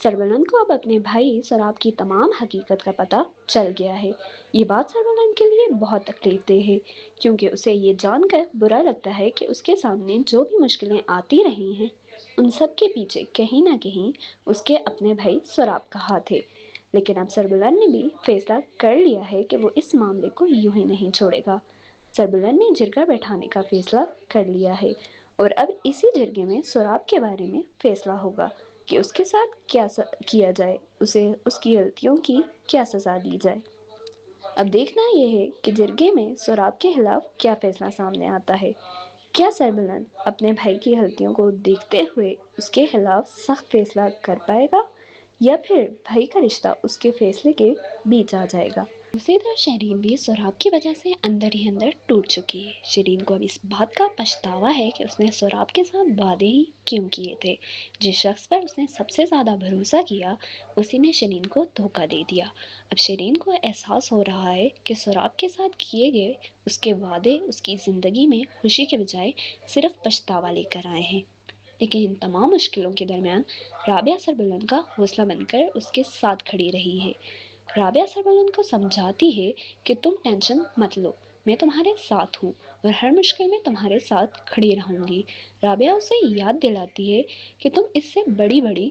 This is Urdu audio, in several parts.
سربلند کو اب اپنے بھائی سراب کی تمام حقیقت کا پتہ چل گیا ہے۔ یہ بات سربلند کے لیے بہت تکلیف دہ ہے، کیونکہ اسے یہ جان کر برا لگتا ہے کہ اس کے سامنے جو بھی مشکلیں آتی رہی ہیں ان سب کے پیچھے کہیں نہ کہیں اس کے اپنے بھائی سراب کا ہاتھ ہے۔ لیکن اب سربلند نے بھی فیصلہ کر لیا ہے کہ وہ اس معاملے کو یوں ہی نہیں چھوڑے گا۔ سربلند نے جرگہ بیٹھانے کا فیصلہ کر لیا ہے اور اب اسی جرگے میں سراب کے بارے میں فیصلہ ہوگا کہ اس کے ساتھ کیا کیا جائے، اسے اس کی غلطیوں کی کیا سزا دی جائے۔ اب دیکھنا یہ ہے کہ جرگے میں سراب کے خلاف کیا فیصلہ سامنے آتا ہے۔ کیا سربلند اپنے بھائی کی غلطیوں کو دیکھتے ہوئے اس کے خلاف سخت فیصلہ کر پائے گا، یا پھر بھائی کا رشتہ اس کے فیصلے کے بیچ آ جائے گا؟ دوسری طرف شیرین بھی سراب کی وجہ سے اندر ہی اندر ٹوٹ چکی ہے۔ شیرین کو اب اس بات کا پچھتاوا ہے کہ اس نے سراب کے ساتھ وعدے ہی کیوں کیے تھے۔ جس شخص پر اس نے سب سے زیادہ بھروسہ کیا اسی نے شیرین کو دھوکہ دے دیا۔ اب شیرین کو احساس ہو رہا ہے کہ سراب کے ساتھ کیے گئے اس کے وعدے اس کی زندگی میں خوشی کے بجائے صرف پچھتاوا لے کر آئے ہیں۔ لیکن ان تمام مشکلوں کے درمیان رابعہ سربلند کا حوصلہ بن کر اس کے ساتھ کھڑی رہی ہے۔ رابعہ سربلند کو سمجھاتی ہے کہ تم ٹینشن مت لو، میں تمہارے ساتھ ہوں اور ہر مشکل میں تمہارے ساتھ کھڑی رہوں گی۔ رابعہ اسے یاد دلاتی ہے کہ تم اس سے بڑی بڑی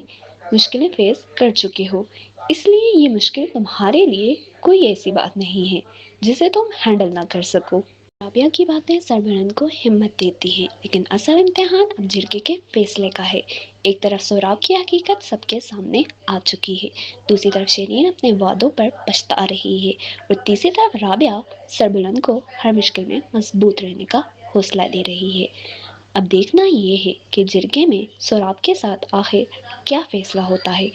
مشکلیں فیس کر چکے ہو، اس لیے یہ مشکل تمہارے لیے کوئی ایسی بات نہیں ہے جسے تم ہینڈل نہ کر سکو۔ رابعہ کی باتیں سربلند کو ہمت دیتی ہیں، لیکن اصل امتحان اب جرگے کے فیصلے کا ہے۔ ایک طرف سراب کی حقیقت سب کے سامنے آ چکی ہے، دوسری طرف شیرین اپنے وعدوں پر پچھتا رہی ہے، اور تیسری طرف رابعہ سربلند کو ہر مشکل میں مضبوط رہنے کا حوصلہ دے رہی ہے۔ اب دیکھنا یہ ہے کہ جرگے میں سراب کے ساتھ آخر کیا فیصلہ ہوتا ہے۔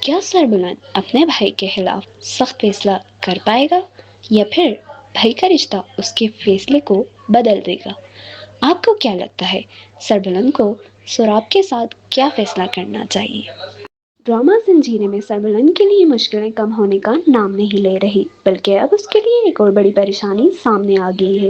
کیا سربلند اپنے بھائی کے خلاف سخت فیصلہ کر پائے گا، یا پھر بھائی کا رشتہ اس کے فیصلے کو بدل دے گا؟ آپ کو کیا لگتا ہے، سربلند کو سراب کے ساتھ کیا فیصلہ کرنا چاہیے؟ ڈرامہ زنجیریں میں سربلند کے لیے مشکلیں کم ہونے کا نام نہیں لے رہی، بلکہ اب اس کے لیے ایک اور بڑی پریشانی سامنے آ گئی ہے۔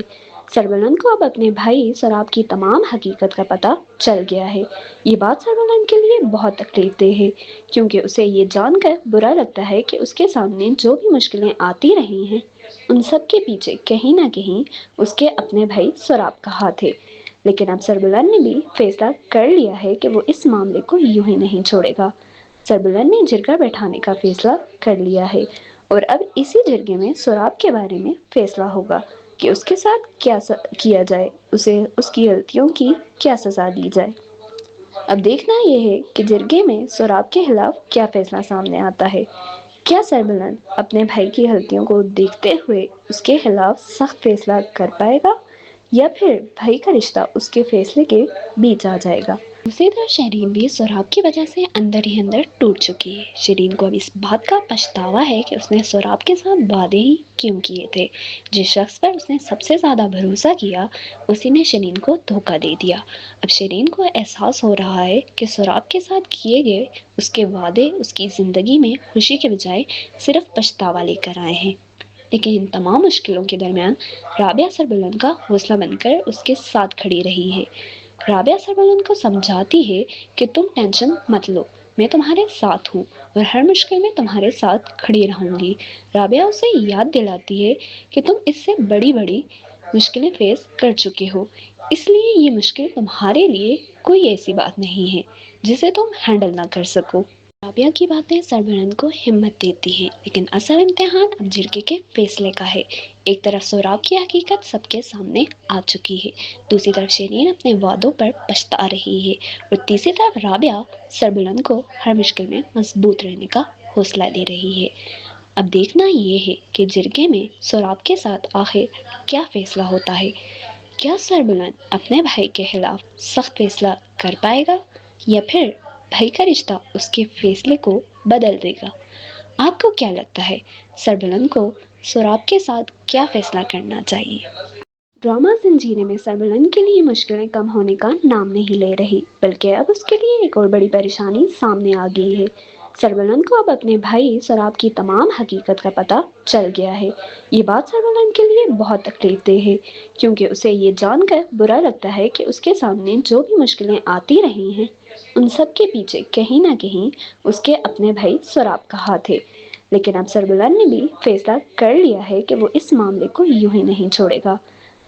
سربلند کو اب اپنے بھائی سراب کی تمام حقیقت کا پتہ چل گیا ہے۔ یہ بات سربلند کے لیے بہت تکلیف دہ ہے، کیونکہ اسے یہ جان کر برا لگتا ہے کہ اس کے سامنے جو بھی مشکلیں آتی رہی ہیں ان سب کے پیچھے کہیں نہ کہیں اس کے اپنے بھائی سراب کا ہاتھ ہے۔ لیکن اب سربلند نے بھی فیصلہ کر لیا ہے کہ وہ اس معاملے کو یوں ہی نہیں چھوڑے گا۔ سربلند نے جرگہ بیٹھانے کا فیصلہ کر لیا ہے اور اب اسی جرگے میں سراب کے بارے میں فیصلہ ہوگا کہ اس کے ساتھ کیا کیا جائے، اسے اس کی غلطیوں کی کیا سزا دی جائے۔ اب دیکھنا یہ ہے کہ جرگے میں سراب کے خلاف کیا فیصلہ سامنے آتا ہے۔ کیا سربلند اپنے بھائی کی غلطیوں کو دیکھتے ہوئے اس کے خلاف سخت فیصلہ کر پائے گا، یا پھر بھائی کا رشتہ اس کے فیصلے کے بیچ آ جائے گا؟ دوسری طرف شیرین بھی سراب کی وجہ سے اندر ہی اندر ٹوٹ چکی ہے۔ شیرین کو اب اس بات کا پچھتاوا ہے کہ اس نے سراب کے ساتھ وعدے ہی کیوں کیے تھے۔ جس شخص پر اس نے سب سے زیادہ بھروسہ کیا اسی نے شیرین کو دھوکہ دے دیا۔ اب شیرین کو احساس ہو رہا ہے کہ سراب کے ساتھ کیے گئے اس کے وعدے اس کی زندگی میں خوشی کے بجائے صرف پچھتاوا لے کر آئے ہیں۔ لیکن ان تمام مشکلوں کے درمیان رابعہ سربلند کا حوصلہ بن کر اس کے ساتھ کھڑی رہی ہے۔ رابعہ سربلند کو سمجھاتی ہے کہ تم ٹینشن مت لو، میں تمہارے ساتھ ہوں اور ہر مشکل میں تمہارے ساتھ کھڑی رہوں گی۔ رابعہ اسے یاد دلاتی ہے کہ تم اس سے بڑی بڑی مشکلیں فیس کر چکے ہو، اس لیے یہ مشکل تمہارے لیے کوئی ایسی بات نہیں ہے جسے تم ہینڈل نہ کر سکو۔ رابعہ کی باتیں سربلند کو ہمت دیتی ہیں، لیکن اصل امتحان اب جرگے کے فیصلے کا ہے۔ ایک طرف سراب کی حقیقت سب کے سامنے آ چکی ہے، دوسری طرف شیرین اپنے وعدوں پر پچھتا رہی ہے، اور تیسری طرف رابعہ سربلند کو ہر مشکل میں مضبوط رہنے کا حوصلہ دے رہی ہے۔ اب دیکھنا یہ ہے کہ جرگے میں سراب کے ساتھ آخر کیا فیصلہ ہوتا ہے۔ کیا سربلند اپنے بھائی کے خلاف سخت فیصلہ کر پائے گا، یا پھر بھائی کا رشتہ اس کے فیصلے کو بدل دے گا؟ آپ کو کیا لگتا ہے، سربلند کو سراب کے ساتھ کیا فیصلہ کرنا چاہیے؟ ڈرامہ زنجیریں میں سربلند کے لیے مشکلیں کم ہونے کا نام نہیں لے رہی، بلکہ اب اس کے لیے ایک اور بڑی پریشانی سامنے آ گئی ہے۔ سربلند کو اب اپنے بھائی سراب کی تمام حقیقت کا پتہ چل گیا ہے۔ یہ بات سربلند کے لیے بہت تکلیف دہ ہے، کیونکہ اسے یہ جان کر برا لگتا ہے کہ اس کے سامنے جو بھی مشکلیں آتی رہی ہیں، ان سب کے پیچھے کہیں نہ کہیں اس کے اپنے بھائی سراب کا ہاتھ ہے۔ لیکن اب سربلند نے بھی فیصلہ کر لیا ہے کہ وہ اس معاملے کو یوں ہی نہیں چھوڑے گا۔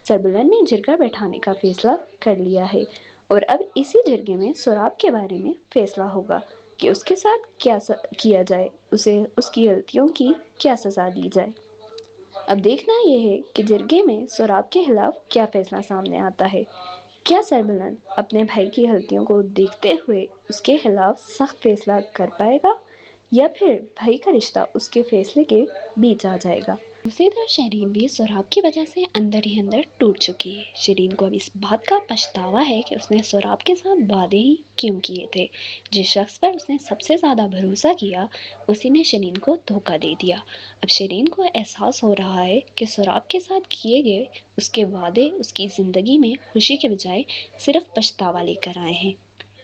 سربلند نے جرگہ بیٹھانے کا فیصلہ کر لیا ہے، اور اب اسی جرگے میں سراب کے بارے میں فیصلہ ہوگا کہ اس کے ساتھ کیا کیا جائے، اسے اس کی غلطیوں کی کیا سزا دی جائے۔ اب دیکھنا یہ ہے کہ جرگے میں سراب کے خلاف کیا فیصلہ سامنے آتا ہے۔ کیا سربلند اپنے بھائی کی غلطیوں کو دیکھتے ہوئے اس کے خلاف سخت فیصلہ کر پائے گا، یا پھر بھائی کا رشتہ اس کے فیصلے کے بیچ آ جائے گا؟ دوسری طرف شیرین بھی سراب کی وجہ سے اندر ہی اندر ٹوٹ چکی ہے۔ شیرین کو اب اس بات کا پچھتاوا ہے کہ اس نے سراب کے ساتھ وعدے ہی کیوں کیے تھے۔ جس شخص پر اس نے سب سے زیادہ بھروسہ کیا، اسی نے شیرین کو دھوکہ دے دیا۔ اب شیرین کو احساس ہو رہا ہے کہ سراب کے ساتھ کیے گئے اس کے وعدے اس کی زندگی میں خوشی کے بجائے صرف پچھتاوا لے کر آئے ہیں۔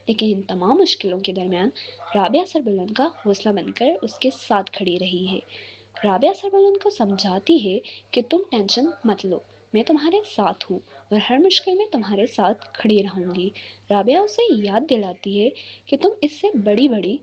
لیکن ان تمام مشکلوں کے درمیان رابعہ سربلند کا حوصلہ بن کر اس کے ساتھ کھڑی رہی ہے۔ رابعہ سربلند کو سمجھاتی ہے کہ تم ٹینشن مت لو، میں تمہارے ساتھ ہوں اور ہر مشکل میں تمہارے ساتھ کھڑی رہوں گی۔ رابعہ اسے یاد دلاتی ہے کہ تم اس سے بڑی بڑی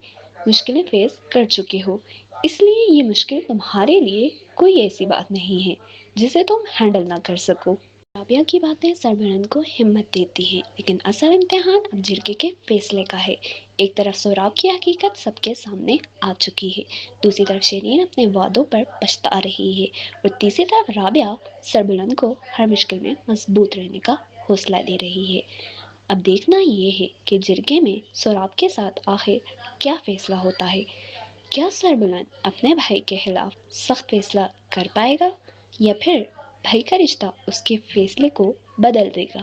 مشکلیں فیس کر چکے ہو، اس لیے یہ مشکل تمہارے لیے کوئی ایسی بات نہیں ہے جسے تم ہینڈل نہ کر سکو۔ رابعہ کی باتیں سربلند کو ہمت دیتی ہیں، لیکن اصل امتحان اب جرگے کے فیصلے کا ہے۔ ایک طرف سراب کی حقیقت سب کے سامنے آ چکی ہے، دوسری طرف شیرین اپنے وعدوں پر پچھتا رہی ہے، اور تیسری طرف رابعہ سربلند کو ہر مشکل میں مضبوط رہنے کا حوصلہ دے رہی ہے۔ اب دیکھنا یہ ہے کہ جرگے میں سراب کے ساتھ آخر کیا فیصلہ ہوتا ہے۔ کیا سربلند اپنے بھائی کے خلاف سخت فیصلہ کر پائے گا، یا پھر بھائی کا رشتہ اس کے فیصلے کو بدل دے گا؟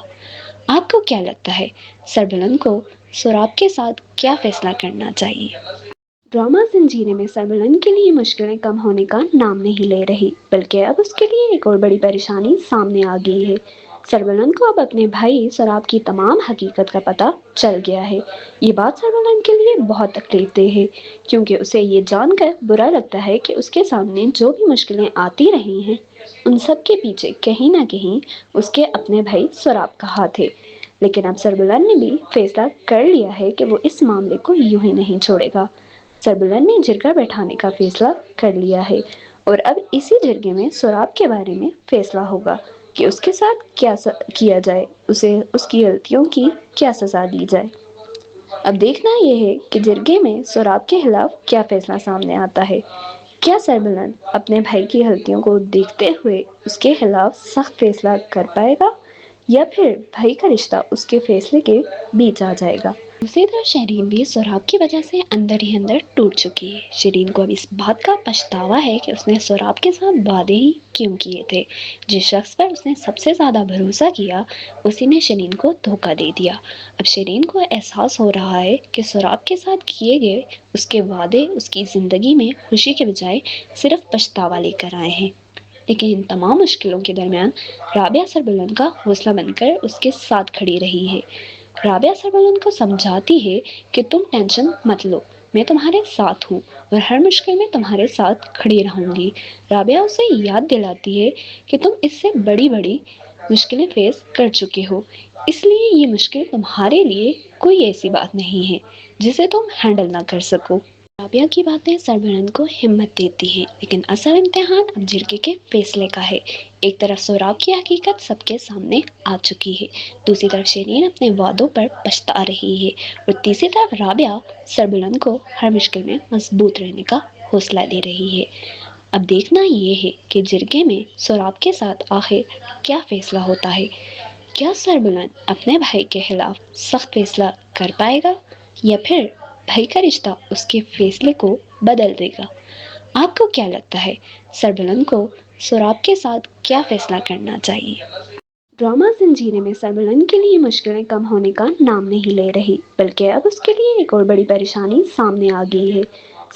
آپ کو کیا لگتا ہے، سربلند کو سراب کے ساتھ کیا فیصلہ کرنا چاہیے؟ ڈرامہ زنجیریں میں سربلند کے لیے مشکلیں کم ہونے کا نام نہیں لے رہی، بلکہ اب اس کے لیے ایک اور بڑی پریشانی سامنے آ گئی ہے۔ سربلند کو اب اپنے بھائی سراب کی تمام حقیقت کا پتہ چل گیا ہے۔ یہ بات سربلند کے لیے بہت تکلیف دہ ہے، کیونکہ اسے یہ جان کر برا لگتا ہے کہ اس کے سامنے جو بھی مشکلیں آتی رہی ہیں، ان سب کے پیچھے کہیں نہ کہیں اس کے اپنے بھائی سراب کا ہاتھ ہے۔ لیکن اب سربلند نے بھی فیصلہ کر لیا ہے کہ وہ اس معاملے کو یوں ہی نہیں چھوڑے گا۔ سربلند نے جرگہ بیٹھانے کا فیصلہ کر لیا ہے، اور اب اسی جرگے میں سراب کے بارے میں فیصلہ ہوگا کہ اس کے ساتھ کیا کیا جائے، اسے اس کی غلطیوں کی کیا سزا دی جائے۔ اب دیکھنا یہ ہے کہ جرگے میں سراب کے خلاف کیا فیصلہ سامنے آتا ہے۔ کیا سربلند اپنے بھائی کی غلطیوں کو دیکھتے ہوئے اس کے خلاف سخت فیصلہ کر پائے گا، یا پھر بھائی کا رشتہ اس کے فیصلے کے بیچ آ جائے گا؟ دوسری طرف شیرین بھی سراب کی وجہ سے اندر ہی اندر ٹوٹ چکی ہے۔ شیرین کو اب اس بات کا پچھتاوا ہے کہ اس نے سراب کے ساتھ وعدے ہی کیوں کیے تھے۔ جس شخص پر اس نے سب سے زیادہ بھروسہ کیا، اسی نے شیرین کو دھوکہ دے دیا۔ اب شیرین کو احساس ہو رہا ہے کہ سراب کے ساتھ کیے گئے اس کے وعدے اس کی زندگی میں خوشی کے بجائے صرف پچھتاوا لے کر آئے ہیں۔ لیکن ان تمام مشکلوں کے درمیان رابعہ سربلند کا حوصلہ بن کر اس کے ساتھ کھڑی رہی ہے۔ رابعہ سربلند کو سمجھاتی ہے کہ تم ٹینشن مت لو، میں تمہارے ساتھ ہوں اور ہر مشکل میں تمہارے ساتھ کھڑی رہوں گی۔ رابعہ اسے یاد دلاتی ہے کہ تم اس سے بڑی بڑی مشکلیں فیس کر چکے ہو، اس لیے یہ مشکل تمہارے لیے کوئی ایسی بات نہیں ہے جسے تم ہینڈل نہ کر سکو۔ رابعہ کی باتیں سربلند کو ہمت دیتی ہیں، لیکن اصل امتحان اب جرگے کے فیصلے کا ہے۔ ایک طرف سراب کی حقیقت سب کے سامنے آ چکی ہے، دوسری طرف شیرین اپنے وعدوں پر پچھتا رہی ہے، اور تیسری طرف رابعہ سربلند کو ہر مشکل میں مضبوط رہنے کا حوصلہ دے رہی ہے۔ اب دیکھنا یہ ہے کہ جرگے میں سراب کے ساتھ آخر کیا فیصلہ ہوتا ہے۔ کیا سربلند اپنے بھائی کے خلاف سخت فیصلہ کر پائے گا، یا پھر بھائی کا رشتہ اس کے فیصلے کو بدل دے گا؟ آپ کو کیا لگتا ہے، سربلند کو سراب کے ساتھ کیا فیصلہ کرنا چاہیے؟ ڈرامہ زنجیریں میں سربلند کے لیے مشکلیں کم ہونے کا نام نہیں لے رہی، بلکہ اب اس کے لیے ایک اور بڑی پریشانی سامنے آ گئی ہے۔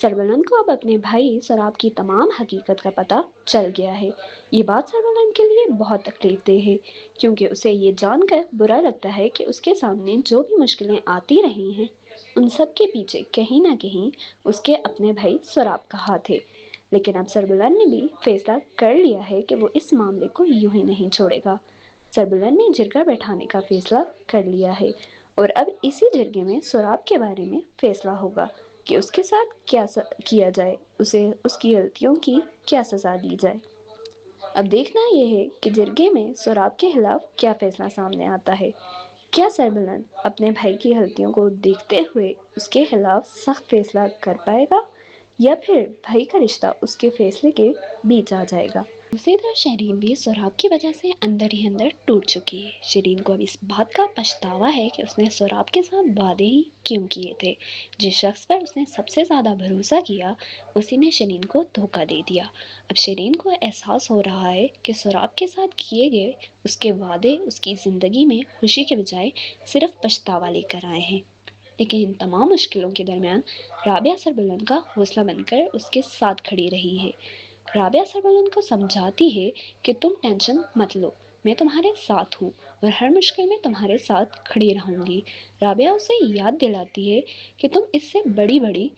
سربلند کو اب اپنے بھائی سراب کی تمام حقیقت کا پتہ چل گیا ہے۔ یہ بات سربلند کے لیے بہت تکلیف دہ ہے، کیونکہ اسے یہ جان کر برا لگتا ہے کہ اس کے سامنے جو بھی مشکلیں آتی رہی ہیں، ان سب کے پیچھے کہیں نہ کہیں اس کے اپنے بھائی سراب کا ہاتھ ہے، لیکن اب سربلند نے بھی فیصلہ کر لیا ہے کہ وہ اس معاملے کو یوں ہی نہیں چھوڑے گا۔ سربلند نے جرگہ بیٹھانے کا فیصلہ کر لیا ہے اور اب اسی جرگے میں سراب کے بارے میں فیصلہ ہوگا کہ اس کے ساتھ کیا کیا جائے، اسے اس کی غلطیوں کی کیا سزا دی جائے۔ اب دیکھنا یہ ہے کہ جرگے میں سراب کے خلاف کیا فیصلہ سامنے آتا ہے۔ کیا سربلند اپنے بھائی کی غلطیوں کو دیکھتے ہوئے اس کے خلاف سخت فیصلہ کر پائے گا یا پھر بھائی کا رشتہ اس کے فیصلے کے بیچ آ جائے گا؟ دوسری طرف شیرین بھی سراب کی وجہ سے اندر ہی اندر ٹوٹ چکی ہے۔ شیرین کو اب اس بات کا پچھتاوا ہے کہ اس نے سراب کے ساتھ وعدے ہی کیوں کیے تھے۔ جس شخص پر اس نے سب سے زیادہ بھروسہ کیا اسی نے شیرین کو دھوکہ دے دیا۔ اب شیرین کو احساس ہو رہا ہے کہ سراب کے ساتھ کیے گئے اس کے وعدے اس کی زندگی میں خوشی کے بجائے صرف پچھتاوا لے کر آئے ہیں۔ لیکن ان تمام مشکلوں کے درمیان رابعہ سربلند کا حوصلہ بن کر اس کے ساتھ کھڑی رہی ہے۔ رابعہ سربلند کو سمجھاتی ہے کہ تم ٹینشن مت لو، میں تمہارے ساتھ ہوں اور ہر مشکل میں تمہارے ساتھ کھڑی رہوں گی۔ رابعہ اسے یاد دلاتی ہے کہ تم اس سے بڑی بڑی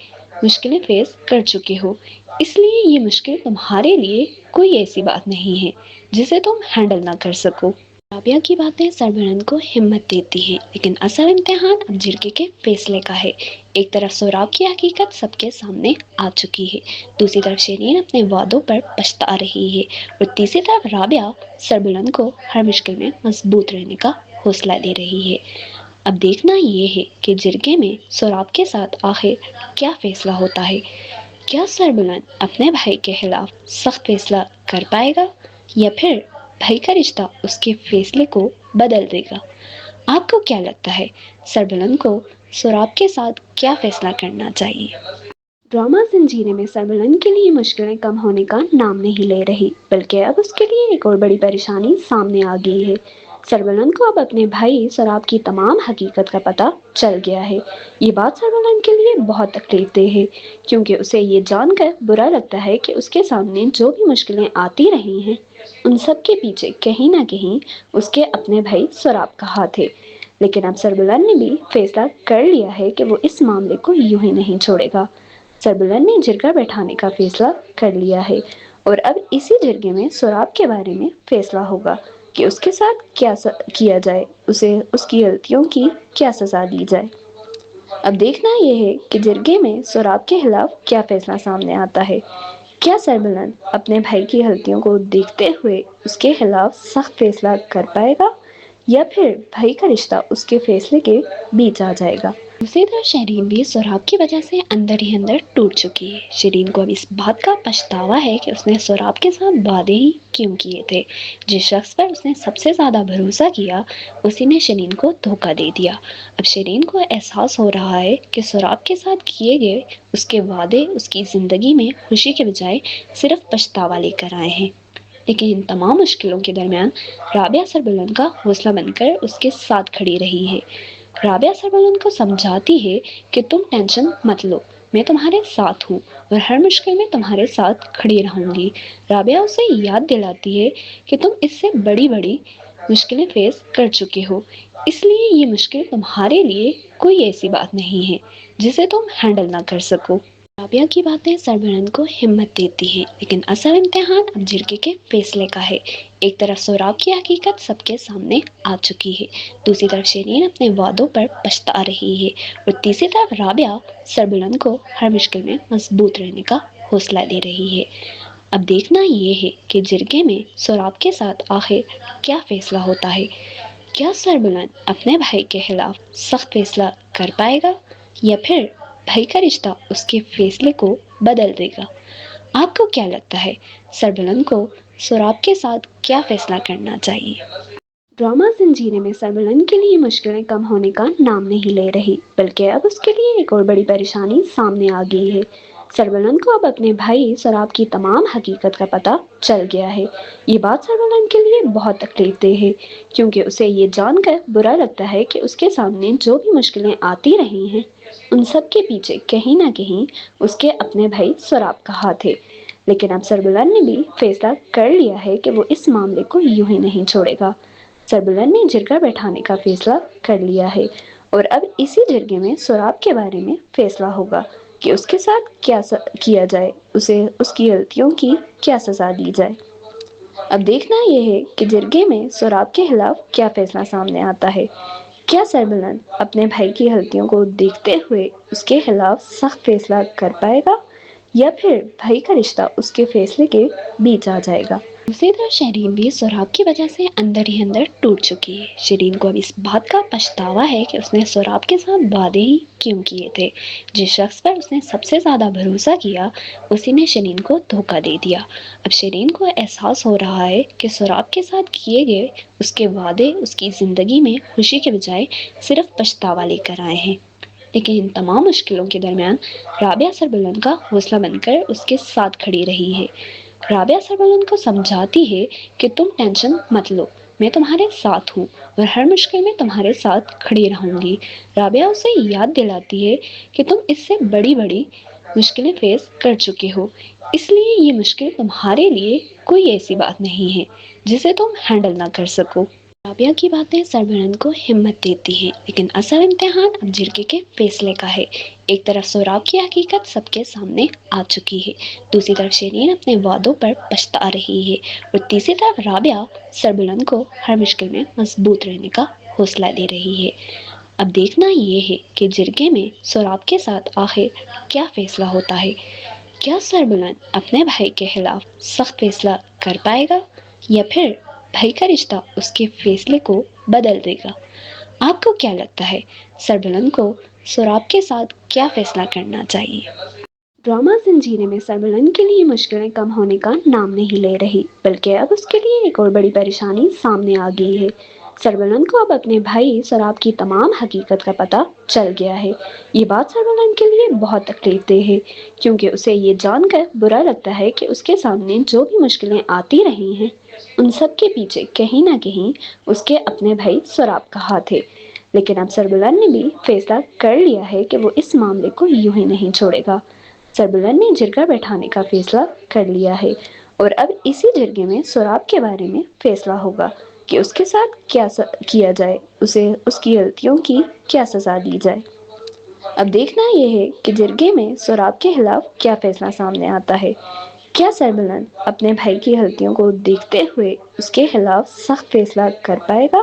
مشکلیں فیس کر چکے ہو، اس لیے یہ مشکل تمہارے لیے کوئی ایسی بات نہیں ہے جسے تم ہینڈل نہ کر سکو۔ رابعہ کی باتیں سربلند کو ہمت دیتی ہیں، لیکن اصل امتحان اب جرگے کے فیصلے کا ہے۔ ایک طرف سراب کی حقیقت سب کے سامنے آ چکی ہے، دوسری طرف شیرین اپنے وعدوں پر پچھتا رہی ہے اور تیسری طرف رابعہ سربلند کو ہر مشکل میں مضبوط رہنے کا حوصلہ دے رہی ہے۔ اب دیکھنا یہ ہے کہ جرگے میں سراب کے ساتھ آخر کیا فیصلہ ہوتا ہے۔ کیا سربلند اپنے بھائی کے خلاف سخت فیصلہ کر پائے گا یا پھر بھائی کا رشتہ اس کے فیصلے کو بدل دے گا؟ آپ کو کیا لگتا ہے سربلند کو سراب کے ساتھ کیا فیصلہ کرنا چاہیے؟ ڈرامہ زنجیریں میں سربلند کے لیے مشکلیں کم ہونے کا نام نہیں لے رہی، بلکہ اب اس کے لیے ایک اور بڑی پریشانی سامنے آ گئی ہے۔ سربلند کو اب اپنے بھائی سراب کی تمام حقیقت کا پتہ چل گیا ہے۔ یہ بات سربلند کے لیے بہت تکلیف دہ ہے، کیونکہ اسے یہ جان کر برا لگتا ہے کہ اس کے سامنے جو بھی مشکلیں آتی رہی ہیں ان سب کے پیچھے کہیں نہ کہیں اس کے اپنے بھائی سراب کا ہاتھ ہے، لیکن اب سربلند نے بھی فیصلہ کر لیا ہے کہ وہ اس معاملے کو یوں ہی نہیں چھوڑے گا۔ سربلند نے جرگہ بیٹھانے کا فیصلہ کر لیا ہے اور اب اسی جرگے میں سراب کے بارے میں فیصلہ ہوگا کہ اس کے ساتھ کیا کیا جائے، اسے اس کی غلطیوں کی کیا سزا دی جائے۔ اب دیکھنا یہ ہے کہ جرگے میں سراب کے خلاف کیا فیصلہ سامنے آتا ہے۔ کیا سربلند اپنے بھائی کی غلطیوں کو دیکھتے ہوئے اس کے خلاف سخت فیصلہ کر پائے گا یا پھر بھائی کا رشتہ اس کے فیصلے کے بیچ آ جائے گا؟ دوسری طرف شیرین بھی سراب کی وجہ سے اندر ہی اندر ٹوٹ چکی ہے۔ شیرین کو اب اس بات کا پچھتاوا ہے کہ اس نے سراب کے ساتھ وعدے ہی کیوں کیے تھے۔ جس شخص پر اس نے سب سے زیادہ بھروسہ کیا اسی نے شیرین کو دھوکہ دے دیا۔ اب شیرین کو احساس ہو رہا ہے کہ سراب کے ساتھ کیے گئے اس کے وعدے اس کی زندگی میں خوشی کے بجائے صرف پچھتاوا لے کر آئے ہیں۔ لیکن ان تمام مشکلوں کے درمیان رابعہ سربلند کا حوصلہ بن کر اس کے ساتھ کھڑی رہی ہے۔ رابعہ سربلند کو سمجھاتی ہے کہ تم ٹینشن مت لو، میں تمہارے ساتھ ہوں اور ہر مشکل میں تمہارے ساتھ کھڑی رہوں گی۔ رابعہ اسے یاد دلاتی ہے کہ تم اس سے بڑی بڑی مشکلیں فیس کر چکے ہو، اس لیے یہ مشکل تمہارے لیے کوئی ایسی بات نہیں ہے جسے تم ہینڈل نہ کر سکو۔ رابعہ کی باتیں سربلند کو ہمت دیتی ہیں، لیکن اصل امتحان اب جرگے کے فیصلے کا ہے۔ ایک طرف سراب کی حقیقت سب کے سامنے آ چکی ہے، دوسری طرف شیرین اپنے وعدوں پر پچھتا رہی ہے اور تیسری طرف رابعہ سربلند کو ہر مشکل میں مضبوط رہنے کا حوصلہ دے رہی ہے۔ اب دیکھنا یہ ہے کہ جرگے میں سراب کے ساتھ آخر کیا فیصلہ ہوتا ہے۔ کیا سربلند اپنے بھائی کے خلاف سخت فیصلہ کر پائے گا یا پھر بھائی کا رشتہ اس کے فیصلے کو بدل دے گا؟ آپ کو کیا لگتا ہے سربلند کو سراب کے ساتھ کیا فیصلہ کرنا چاہیے؟ ڈرامہ زنجیریں میں سربلند کے لیے مشکلیں کم ہونے کا نام نہیں لے رہی، بلکہ اب اس کے لیے ایک اور بڑی پریشانی سامنے آ گئی ہے۔ سربلند کو اب اپنے بھائی سراب کی تمام حقیقت کا پتہ چل گیا ہے۔ یہ بات سربلند کے لیے بہت تکلیف دہ ہے، کیونکہ اسے یہ جان کر برا لگتا ہے کہ اس کے سامنے جو بھی مشکلیں آتی رہی ہیں ان سب کے پیچھے کہیں نہ کہیں اس کے اپنے بھائی سراب کا ہاتھ ہے، لیکن اب سربلند نے بھی فیصلہ کر لیا ہے کہ وہ اس معاملے کو یوں ہی نہیں چھوڑے گا۔ سربلند نے جرگہ بیٹھانے کا فیصلہ کر لیا ہے اور اب اسی جرگے میں سوراب کے بارے میں فیصلہ ہوگا کہ اس کے ساتھ کیا کیا جائے، اسے اس کی غلطیوں کی کیا سزا دی جائے۔ اب دیکھنا یہ ہے کہ جرگے میں سوراب کے خلاف کیا فیصلہ سامنے آتا ہے۔ کیا سربلند اپنے بھائی کی غلطیوں کو دیکھتے ہوئے اس کے خلاف سخت فیصلہ کر پائے گا، یا پھر بھائی کا رشتہ اس کے فیصلے کے بیچ آ جائے گا؟ دوسری طرف شیرین بھی سوراب کی وجہ سے اندر ہی اندر ٹوٹ چکی ہے۔ شیرین کو اب اس بات کا پچھتاوا ہے کہ اس نے سوراب کے ساتھ وعدے ہی کیوں کیے تھے۔ جس شخص پر اس نے سب سے زیادہ بھروسہ کیا، اسی نے شیرین کو دھوکہ دے دیا۔ اب شیرین کو احساس ہو رہا ہے کہ سوراب کے ساتھ کیے گئے اس کے وعدے اس کی زندگی میں خوشی کے بجائے صرف پچھتاوا لے کر آئے ہیں۔ لیکن ان تمام مشکلوں کے درمیان رابعہ سربلند کا حوصلہ بن کر اس کے ساتھ کھڑی رہی ہے۔ رابعہ سربلند کو سمجھاتی ہے کہ تم ٹینشن مت لو، میں تمہارے ساتھ ہوں اور ہر مشکل میں تمہارے ساتھ کھڑی رہوں گی۔ رابعہ اسے یاد دلاتی ہے کہ تم اس سے بڑی بڑی مشکلیں فیس کر چکے ہو، اس لیے یہ مشکل تمہارے لیے کوئی ایسی بات نہیں ہے جسے تم ہینڈل نہ کر سکو۔ رابعہ کی باتیں سربلند کو ہمت دیتی ہیں، لیکن اصل امتحان اب جرگے کے فیصلے کا ہے۔ ایک طرف سوراب کی حقیقت سب کے سامنے آ چکی ہے، دوسری طرف شیرین اپنے وعدوں پر پچھتا رہی ہے، اور تیسری طرف رابعہ سربلند کو ہر مشکل میں مضبوط رہنے کا حوصلہ دے رہی ہے۔ اب دیکھنا یہ ہے کہ جرگے میں سوراب کے ساتھ آخر کیا فیصلہ ہوتا ہے۔ کیا سربلند اپنے بھائی کے خلاف سخت فیصلہ کر پائے گا، یا پھر بھائی کا رشتہ اس کے فیصلے کو بدل دے گا؟ آپ کو کیا لگتا ہے، سربلند کو سوراب کے ساتھ کیا فیصلہ کرنا چاہیے؟ ڈرامہ زنجیریں میں سربلند کے لیے مشکلیں کم ہونے کا نام نہیں لے رہی، بلکہ اب اس کے لیے ایک اور بڑی پریشانی سامنے آ گئی ہے۔ سربلند کو اب اپنے بھائی سوراب کی تمام حقیقت کا پتہ چل گیا ہے۔ یہ بات سربلند کے لیے بہت تکلیف دہ ہے، کیونکہ اسے یہ جان کر برا لگتا ہے کہ اس کے سامنے جو بھی مشکلیں آتی رہی ہیں، ان سب کے پیچھے کہیں نہ کہیں اس کے اپنے بھائی سوراب کا ہاتھ ہے۔ لیکن اب سربلند نے بھی فیصلہ کر لیا ہے کہ وہ اس معاملے کو یوں ہی نہیں چھوڑے گا۔ سربلند نے جرگہ بیٹھانے کا فیصلہ کر لیا ہے، اور اب اسی جرگے میں سوراب کے بارے میں فیصلہ ہوگا کہ اس کے ساتھ کیا کیا جائے، اسے اس کی غلطیوں کی کیا سزا دی جائے۔ اب دیکھنا یہ ہے کہ جرگے میں سوراب کے خلاف کیا فیصلہ سامنے آتا ہے۔ کیا سربلند اپنے بھائی کی غلطیوں کو دیکھتے ہوئے اس کے خلاف سخت فیصلہ کر پائے گا،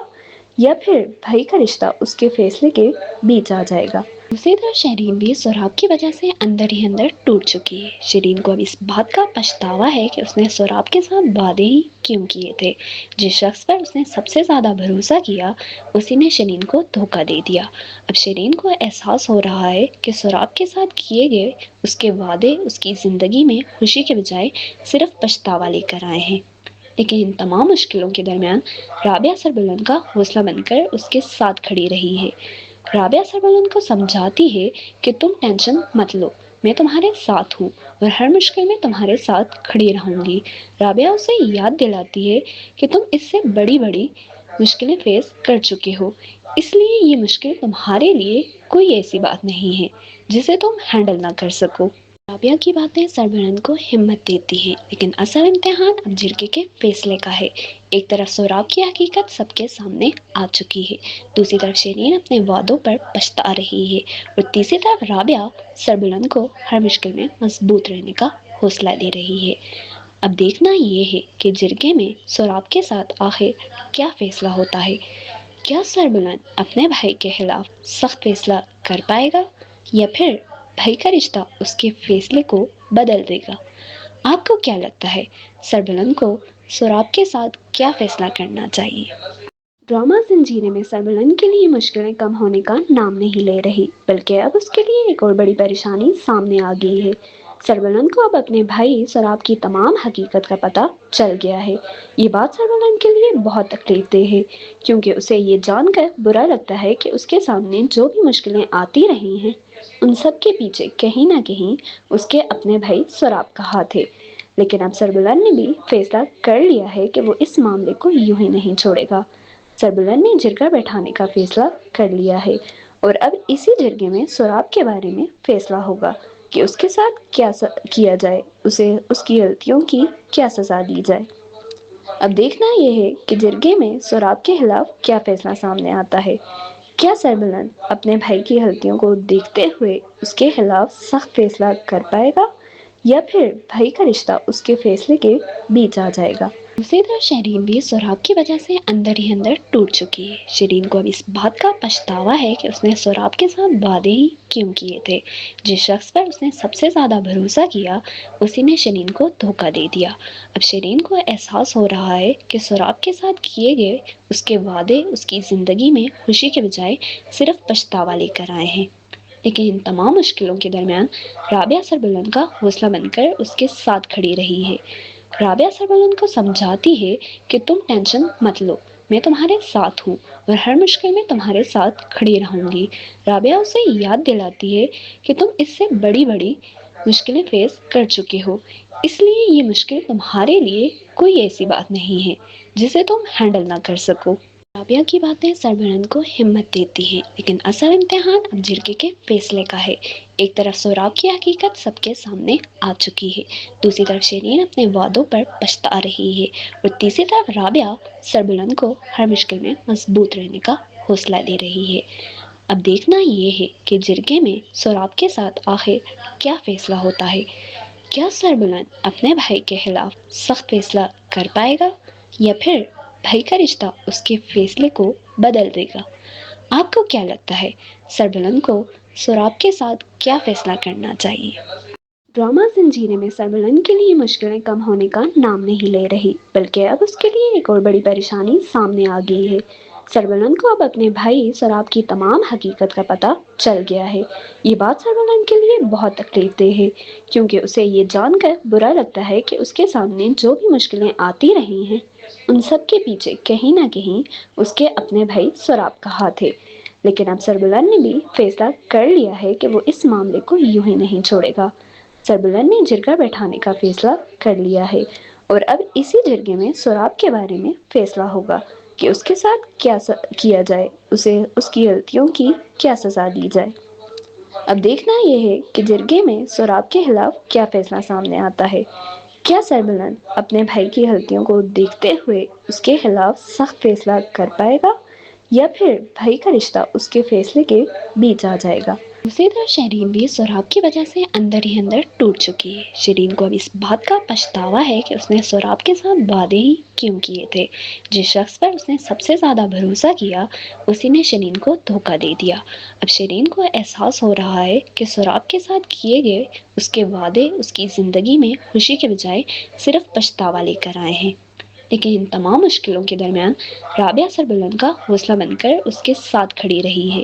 یا پھر بھائی کا رشتہ اس کے فیصلے کے بیچ آ جائے گا؟ دوسری طرف شیرین بھی سوراب کی وجہ سے اندر ہی اندر ٹوٹ چکی ہے۔ شیرین کو اب اس بات کا پچھتاوا ہے کہ اس نے سوراب کے ساتھ وعدے ہی کیوں کیے تھے۔ جس شخص پر اس نے سب سے زیادہ بھروسہ کیا، اسی نے شیرین کو دھوکہ دے دیا۔ اب شیرین کو احساس ہو رہا ہے کہ سوراب کے ساتھ کیے گئے اس کے وعدے اس کی زندگی میں خوشی کے بجائے صرف پچھتاوا لے کر آئے ہیں۔ لیکن ان تمام مشکلوں کے درمیان رابعہ سربلند کا حوصلہ بن کر اس کے ساتھ کھڑی رہی ہے۔ رابعہ سربلند کو سمجھاتی ہے کہ تم ٹینشن مت لو، میں تمہارے ساتھ ہوں اور ہر مشکل میں تمہارے ساتھ کھڑی رہوں گی۔ رابعہ اسے یاد دلاتی ہے کہ تم اس سے بڑی بڑی مشکلیں فیس کر چکے ہو، اس لیے یہ مشکل تمہارے لیے کوئی ایسی بات نہیں ہے جسے تم ہینڈل نہ کر سکو۔ رابعہ کی باتیں سربلند کو ہمت دیتی ہیں، لیکن اصل امتحان اب جرگے کے فیصلے کا ہے۔ ایک طرف سوراب کی حقیقت سب کے سامنے آ چکی ہے، دوسری طرف شیرین اپنے وعدوں پر پچھتا رہی ہے، اور تیسری طرف رابعہ سربلند کو ہر مشکل میں مضبوط رہنے کا حوصلہ دے رہی ہے۔ اب دیکھنا یہ ہے کہ جرگے میں سوراب کے ساتھ آخر کیا فیصلہ ہوتا ہے۔ کیا سربلند اپنے بھائی کے خلاف سخت فیصلہ کر پائے گا، یا پھر بھائی کا رشتہ اس کے فیصلے کو بدل دے گا؟ آپ کو کیا لگتا ہے، سربلند کو سوراب کے ساتھ کیا فیصلہ کرنا چاہیے؟ ڈرامہ زنجیریں میں سربلند کے لیے مشکلیں کم ہونے کا نام نہیں لے رہی، بلکہ اب اس کے لیے ایک اور بڑی پریشانی سامنے آ گئی ہے۔ سربلند کو اب اپنے بھائی سوراب کی تمام حقیقت کا پتہ چل گیا ہے۔ یہ بات سربلند کے لیے بہت تکلیف دہ ہے، کیونکہ اسے یہ جان کر برا لگتا ہے کہ اس کے سامنے جو بھی مشکلیں آتی رہی ہیں، ان سب کے پیچھے کہیں نہ کہیں اس کے اپنے بھائی سوراب کا ہاتھ ہے۔ لیکن اب سربلند نے بھی فیصلہ کر لیا ہے کہ وہ اس معاملے کو یوں ہی نہیں چھوڑے گا۔ سربلند نے جرگہ بیٹھانے کا فیصلہ کر لیا ہے، اور اب اسی جرگے میں سوراب کے بارے میں فیصلہ ہوگا کہ اس کے ساتھ کیا کیا جائے، اسے اس کی غلطیوں کی کیا سزا دی جائے۔ اب دیکھنا یہ ہے کہ جرگے میں سوراب کے خلاف کیا فیصلہ سامنے آتا ہے۔ کیا سربلند اپنے بھائی کی غلطیوں کو دیکھتے ہوئے اس کے خلاف سخت فیصلہ کر پائے گا یا پھر بھائی کا رشتہ اس کے فیصلے کے بیچ آ جائے گا؟ دوسری طرف شیرین بھی سہراب کی وجہ سے اندر ہی اندر ٹوٹ چکی ہے۔ شیرین کو اب اس بات کا پچھتاوا ہے کہ اس نے سہراب کے ساتھ وعدے ہی کیوں کیے تھے۔ جس شخص پر اس نے سب سے زیادہ بھروسہ کیا اسی نے شیرین کو دھوکہ دے دیا۔ اب شیرین کو احساس ہو رہا ہے کہ سہراب کے ساتھ کیے گئے اس کے وعدے اس کی زندگی میں خوشی کے بجائے صرف پچھتاوا لے کر آئے ہیں۔ لیکن ان تمام مشکلوں کے درمیان رابعہ سربلند کا حوصلہ بن کر اس کے ساتھ کھڑی رہی ہے۔ رابعہ سربلند کو سمجھاتی ہے کہ تم ٹینشن مت لو، میں تمہارے ساتھ ہوں اور ہر مشکل میں تمہارے ساتھ کھڑی رہوں گی۔ رابعہ اسے یاد دلاتی ہے کہ تم اس سے بڑی بڑی مشکلیں فیس کر چکے ہو، اس لیے یہ مشکل تمہارے لیے کوئی ایسی بات نہیں ہے جسے تم ہینڈل نہ کر سکو۔ رابعہ کی باتیں سربلند کو ہمت دیتی ہیں، لیکن اصل امتحان اب جرگے کے فیصلے کا ہے۔ ایک طرف سہراب کی حقیقت سب کے سامنے آ چکی ہے، دوسری طرف شیرین اپنے وعدوں پر پچھتا رہی ہے اور تیسری طرف رابعہ سربلند کو ہر مشکل میں مضبوط رہنے کا حوصلہ دے رہی ہے۔ اب دیکھنا یہ ہے کہ جرگے میں سہراب کے ساتھ آخر کیا فیصلہ ہوتا ہے۔ کیا سربلند اپنے بھائی کے خلاف سخت فیصلہ کر پائے گا یا پھر بھائی کا رشتہ اس کے فیصلے کو بدل دے گا؟ آپ کو کیا لگتا ہے سربلند کو سہراب کے ساتھ کیا فیصلہ کرنا چاہیے؟ ڈرامہ زنجیریں میں سربلند کے لیے مشکلیں کم ہونے کا نام نہیں لے رہی، بلکہ اب اس کے لیے ایک اور بڑی پریشانی سامنے آ گئی ہے۔ سربلند کو اب اپنے بھائی سہراب کی تمام حقیقت کا پتہ چل گیا ہے۔ یہ بات سربلند کے لیے بہت تکلیف دہ ہے، کیونکہ اسے یہ جان کر برا لگتا ہے کہ اس کے سامنے جو بھی مشکلیں آتی رہی ہیں ان سب کے پیچھے کہیں نہ کہیں اس کے اپنے بھائی سہراب کا ہاتھ ہے۔ لیکن اب سربلند نے بھی فیصلہ کر لیا ہے کہ وہ اس معاملے کو یوں ہی نہیں چھوڑے گا۔ سربلند نے جرگہ بیٹھانے کا فیصلہ کر لیا ہے اور اب اسی جرگے میں سہراب کے بارے میں فیصلہ ہوگا کہ اس کے ساتھ کیا کیا جائے، اسے اس کی غلطیوں کی کیا سزا دی جائے۔ اب دیکھنا یہ ہے کہ جرگے میں سہراب کے خلاف کیا فیصلہ سامنے آتا ہے۔ کیا سربلند اپنے بھائی کی غلطیوں کو دیکھتے ہوئے اس کے خلاف سخت فیصلہ کر پائے گا یا پھر بھائی کا رشتہ اس کے فیصلے کے بیچ آ جائے گا؟ دوسری طرف شیرین بھی سہراب کی وجہ سے اندر ہی اندر ٹوٹ چکی ہے۔ شیرین کو اب اس بات کا پچھتاوا ہے کہ اس نے سہراب کے ساتھ وعدے ہی کیوں کیے تھے۔ جس شخص پر اس نے سب سے زیادہ بھروسہ کیا اسی نے شیرین کو دھوکہ دے دیا۔ اب شیرین کو احساس ہو رہا ہے کہ سہراب کے ساتھ کیے گئے اس کے وعدے اس کی زندگی میں خوشی کے بجائے صرف پچھتاوا لے کر آئے ہیں۔ لیکن ان تمام مشکلوں کے درمیان رابعہ سربلند کا حوصلہ بن کر اس کے ساتھ کھڑی رہی ہے۔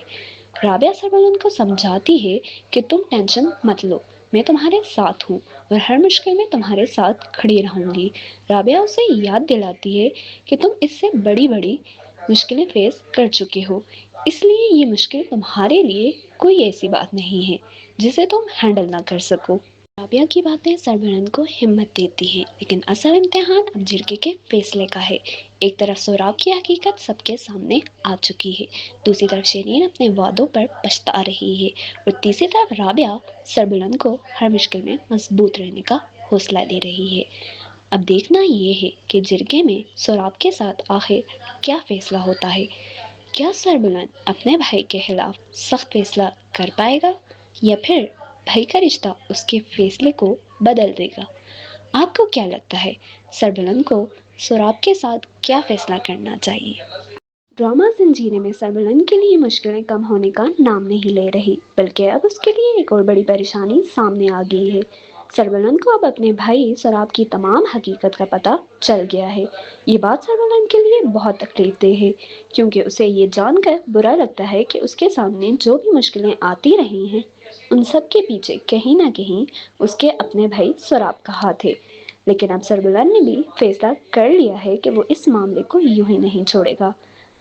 رابعہ سربلند کو سمجھاتی ہے کہ تم ٹینشن مت لو، میں تمہارے ساتھ ہوں اور ہر مشکل میں تمہارے ساتھ کھڑی رہوں گی۔ رابعہ اسے یاد دلاتی ہے کہ تم اس سے بڑی بڑی مشکلیں فیس کر چکے ہو، اس لیے یہ مشکل تمہارے لیے کوئی ایسی بات نہیں ہے جسے تم ہینڈل نہ کر سکو۔ رابعہ کی باتیں سربلند کو ہمت دیتی ہیں، لیکن اصل امتحان اب جرگے کے فیصلے کا ہے۔ ایک طرف سہراب کی حقیقت سب کے سامنے آ چکی ہے، دوسری طرف شیرین اپنے وعدوں پر پچھتا رہی ہے اور تیسری طرف رابعہ سربلند کو ہر مشکل میں مضبوط رہنے کا حوصلہ دے رہی ہے۔ اب دیکھنا یہ ہے کہ جرگے میں سہراب کے ساتھ آخر کیا فیصلہ ہوتا ہے۔ کیا سربلند اپنے بھائی کے خلاف سخت فیصلہ کر پائے گا یا پھر بھائی کا رشتہ اس کے فیصلے کو بدل دے گا؟ آپ کو کیا لگتا ہے سربلند کو سہراب کے ساتھ کیا فیصلہ کرنا چاہیے؟ ڈرامہ زنجیریں میں سربلند کے لیے مشکلیں کم ہونے کا نام نہیں لے رہی، بلکہ اب اس کے لیے ایک اور بڑی پریشانی سامنے آ گئی ہے۔ سربلند کو اب اپنے بھائی سہراب کی تمام حقیقت کا پتہ چل گیا ہے۔ یہ بات سربلند کے لیے بہت تکلیف دہ ہے، کیونکہ اسے یہ جان کر برا لگتا ہے کہ اس کے سامنے جو بھی مشکلیں آتی رہی ہیں ان سب کے پیچھے کہیں نہ کہیں اس کے اپنے بھائی سہراب کا ہاتھ ہے۔ لیکن اب سربلند نے بھی فیصلہ کر لیا ہے کہ وہ اس معاملے کو یوں ہی نہیں چھوڑے گا۔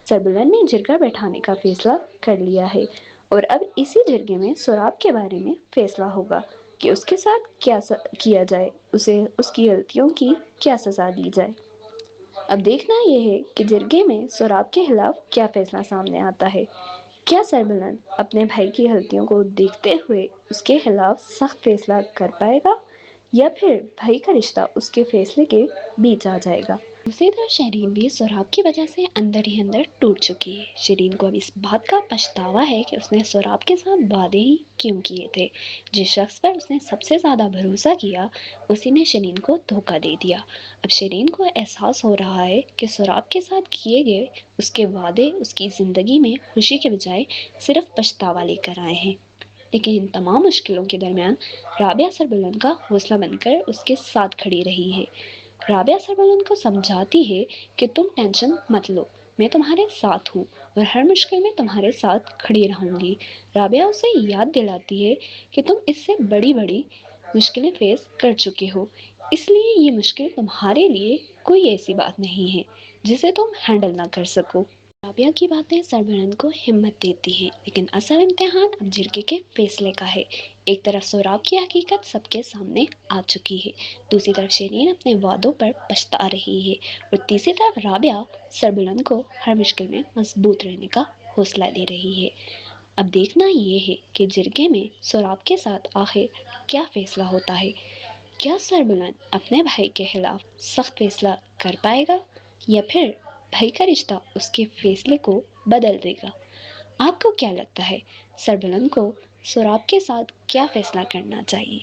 سربلند نے جرگہ بیٹھانے کا فیصلہ کر لیا ہے اور اب اسی جرگے میں سہراب کے بارے میں فیصلہ ہوگا کہ اس کے ساتھ کیا کیا جائے، اسے اس کی غلطیوں کی کیا سزا دی جائے۔ اب دیکھنا یہ ہے کہ جرگے میں سہراب کے خلاف کیا فیصلہ سامنے آتا ہے۔ کیا سربلند اپنے بھائی کی غلطیوں کو دیکھتے ہوئے اس کے خلاف سخت فیصلہ کر پائے گا یا پھر بھائی کا رشتہ اس کے فیصلے کے بیچ آ جائے گا؟ دوسری طرف شیرین بھی سہراب کی وجہ سے اندر ہی اندر ٹوٹ چکی ہے۔ شیرین کو اب اس بات کا پچھتاوا ہے کہ اس نے سہراب کے ساتھ وعدے ہی کیوں کیے تھے۔ جس شخص پر اس نے سب سے زیادہ بھروسہ کیا اسی نے شیرین کو دھوکہ دے دیا۔ اب شیرین کو احساس ہو رہا ہے کہ سہراب کے ساتھ کیے گئے اس کے وعدے اس کی زندگی میں خوشی کے بجائے صرف پچھتاوا لے کر آئے ہیں۔ لیکن ان تمام مشکلوں کے درمیان رابعہ سربلند کا حوصلہ بن کر اس کے ساتھ کھڑی رہی ہے۔ رابعہ سربلند کو سمجھاتی ہے کہ تم ٹینشن مت لو، میں تمہارے ساتھ ہوں اور ہر مشکل میں تمہارے ساتھ کھڑی رہوں گی۔ رابعہ اسے یاد دلاتی ہے کہ تم اس سے بڑی بڑی مشکلیں فیس کر چکے ہو، اس لیے یہ مشکل تمہارے لیے کوئی ایسی بات نہیں ہے جسے تم ہینڈل نہ کر سکو۔ رابعہ کی باتیں سربلند کو ہمت دیتی ہیں، لیکن اصل امتحان اب جرگے کے فیصلے کا ہے۔ ایک طرف سہراب کی حقیقت سب کے سامنے آ چکی ہے، دوسری طرف شیرین اپنے وعدوں پر پچھتا رہی ہے، اور تیسری طرف رابعہ سربلند کو ہر مشکل میں مضبوط رہنے کا حوصلہ دے رہی ہے۔ اب دیکھنا یہ ہے کہ جرگے میں سہراب کے ساتھ آخر کیا فیصلہ ہوتا ہے۔ کیا سربلند اپنے بھائی کے خلاف سخت فیصلہ کر پائے گا یا پھر بھائی کا رشتہ اس کے فیصلے کو بدل دے گا؟ آپ کو کیا لگتا ہے، سربلند کو سہراب کے ساتھ کیا فیصلہ کرنا چاہیے؟